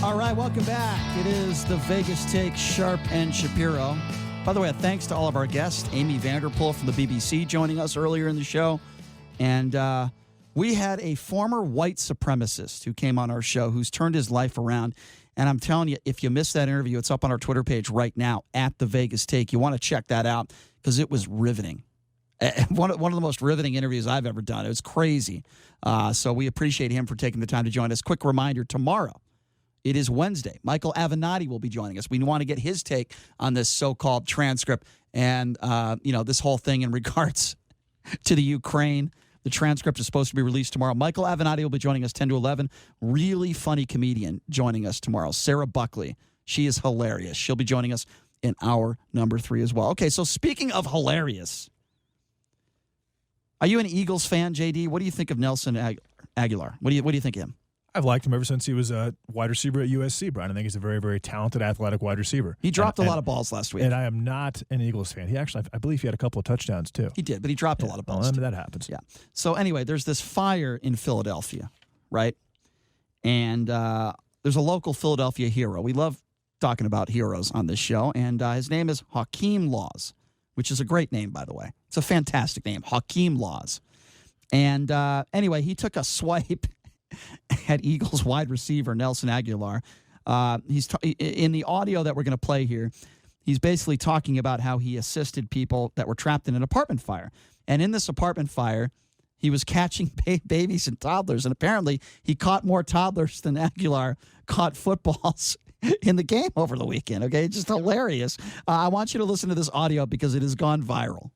All right, welcome back. It is the Vegas Take, Sharp and Shapiro. By the way, thanks to all of our guests. Amy Vanderpool from the BBC joining us earlier in the show. And we had a former white supremacist who came on our show who's turned his life around. And I'm telling you, if you missed that interview, it's up on our Twitter page right now, at the Vegas Take. You want to check that out because it was riveting. One of the most riveting interviews I've ever done. It was crazy. So we appreciate him for taking the time to join us. Quick reminder, tomorrow, it is Wednesday. Michael Avenatti will be joining us. We want to get his take on this so-called transcript and, this whole thing in regards to the Ukraine. The transcript is supposed to be released tomorrow. Michael Avenatti will be joining us 10 to 11. Really funny comedian joining us tomorrow. Sarah Buckley. She is hilarious. She'll be joining us in hour number 3 as well. Okay, so speaking of hilarious, are you an Eagles fan, JD? What do you think of Nelson Agholor? What do you think of him? I've liked him ever since he was a wide receiver at USC, Brian. I think he's a very, very talented, athletic wide receiver. He dropped a lot of balls last week. And I am not an Eagles fan. He actually, I believe he had a couple of touchdowns, too. He did, but he dropped a lot of balls. Well, that happens. Yeah. So anyway, there's this fire in Philadelphia, right? And there's a local Philadelphia hero. We love talking about heroes on this show. And his name is Hakeem Laws, which is a great name, by the way. It's a fantastic name, Hakeem Laws. And anyway, he took a swipe at Eagles wide receiver Nelson Agholor. He's in the audio that we're going to play here. He's basically talking about how he assisted people that were trapped in an apartment fire. And in this apartment fire, he was catching babies and toddlers. And apparently, he caught more toddlers than Agholor caught footballs in the game over the weekend. Okay, it's just hilarious. I want you to listen to this audio because it has gone viral.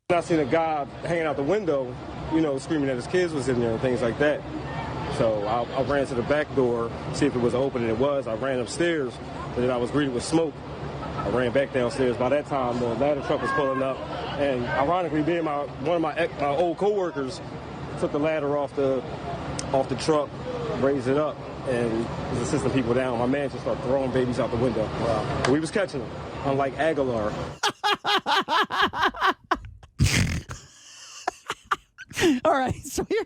I seen a guy hanging out the window, screaming that his kids was in there and things like that. So I ran to the back door, see if it was open, and it was. I ran upstairs, and then I was greeted with smoke. I ran back downstairs. By that time, the ladder truck was pulling up, and ironically, one of my old coworkers took the ladder off the truck, raised it up, and was assisting people down. My man just started throwing babies out the window. Wow. We was catching them, unlike Agholor. All right, so here,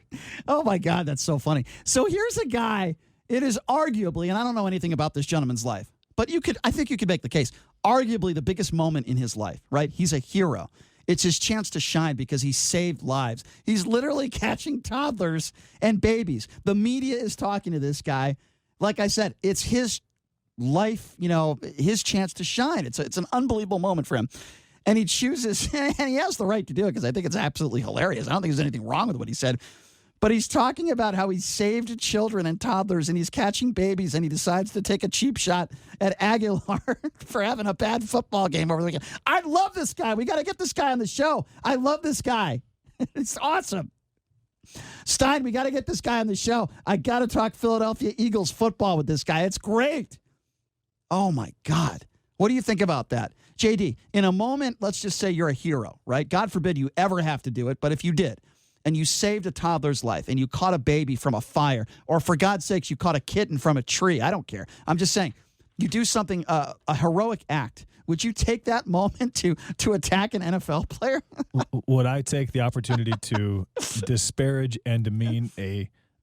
oh my God, that's so funny. So here's a guy, it is arguably, and I don't know anything about this gentleman's life, but I think you could make the case, arguably the biggest moment in his life, right? He's a hero. It's his chance to shine because he saved lives. He's literally catching toddlers and babies. The media is talking to this guy. Like I said, it's his life, his chance to shine. It's an unbelievable moment for him. And he chooses, and he has the right to do it because I think it's absolutely hilarious. I don't think there's anything wrong with what he said. But he's talking about how he saved children and toddlers and he's catching babies and he decides to take a cheap shot at Agholor for having a bad football game over the weekend. I love this guy. We got to get this guy on the show. I love this guy. It's awesome. Stein, we got to get this guy on the show. I got to talk Philadelphia Eagles football with this guy. It's great. Oh, my God. What do you think about that? JD, in a moment, let's just say you're a hero, right? God forbid you ever have to do it, but if you did, and you saved a toddler's life, and you caught a baby from a fire, or for God's sakes, you caught a kitten from a tree, I don't care. I'm just saying, you do something, a heroic act. Would you take that moment to attack an NFL player? Would I take the opportunity to disparage and demean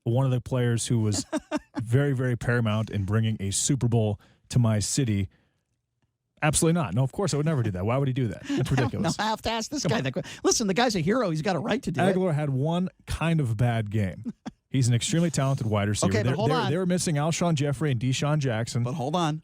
one of the players who was very, very paramount in bringing a Super Bowl to my city? Absolutely not. No, of course I would never do that. Why would he do that? That's ridiculous. No, I have to ask this guy that question. Listen, the guy's a hero. He's got a right to do it. Agholor had one kind of bad game. He's an extremely talented wide receiver. Okay, but hold on. They were missing Alshon Jeffrey and Deshaun Jackson. But hold on.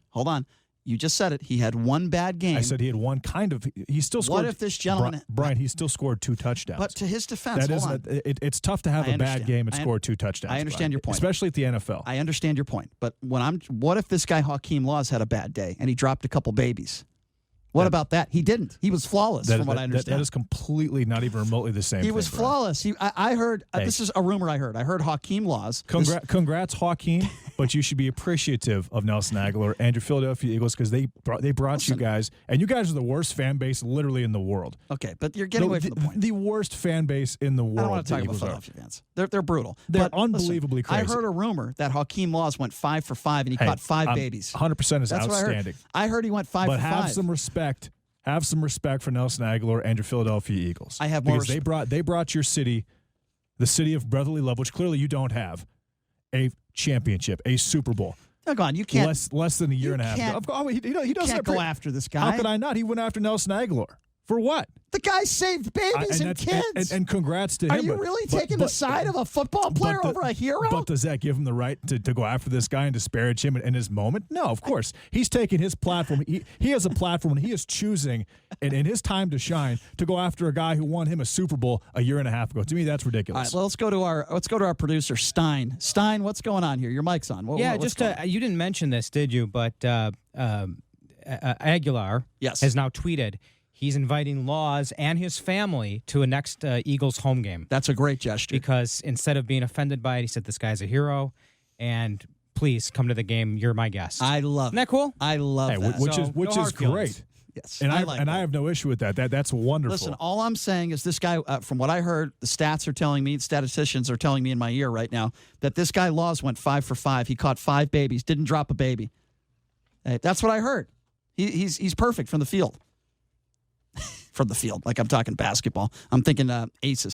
You just said it. He had one bad game. I said he had one kind of. He still scored. What if this gentleman, Brian? He still scored 2 touchdowns. But to his defense, it's tough to have a bad game and score 2 touchdowns. I understand your point, especially at the NFL. I understand your point. But what if this guy Hakeem Laws had a bad day and he dropped a couple babies? What about that? He didn't. He was flawless, from what I understand. That is completely not even remotely the same thing. He was flawless. I heard, this is a rumor I heard. I heard Hakeem Laws. Congrats, Hakeem, but you should be appreciative of Nelson Agholor and your Philadelphia Eagles because they brought you guys, and you guys are the worst fan base literally in the world. Okay, but you're getting away from the point. The worst fan base in the world. I don't want to talk about Philadelphia fans. They're brutal. They're unbelievably crazy. I heard a rumor that Hakeem Laws went 5 for 5 and he caught 5 babies. 100% is That's outstanding. What I heard he went 5 for 5. But have some respect. Have some respect for Nelson Agholor and your Philadelphia Eagles. I have more because they brought your city, the city of brotherly love, which clearly you don't have, a championship, a Super Bowl. Oh, go on. You can't. less than a year you and a half can't- ago. He doesn't Can't go after this guy. How could I not? He went after Nelson Agholor. For what? The guy saved babies and kids. And congrats to him. Are you really taking the side of a football player over a hero? But does that give him the right to go after this guy and disparage him in his moment? No, of course. He's taking his platform. He has a platform, and he is choosing, in his time to shine, to go after a guy who won him a Super Bowl a year and a half ago. To me, that's ridiculous. All right, well, let's go to our producer Stein. Stein, what's going on here? Your mic's on. You didn't mention this, did you? But Agholor has now tweeted he's inviting Laws and his family to a next Eagles home game. That's a great gesture. Because instead of being offended by it, he said, this guy's a hero, and please come to the game. You're my guest. I love it. Isn't that cool? I love that. Which is great. Yes, and I have no issue with that. That's wonderful. Listen, all I'm saying is this guy, from what I heard, the stats are telling me, statisticians are telling me in my ear right now, that this guy Laws went 5 for 5. He caught 5 babies, didn't drop a baby. That's what I heard. He's perfect from the field. From the field, like I'm talking basketball. I'm thinking aces.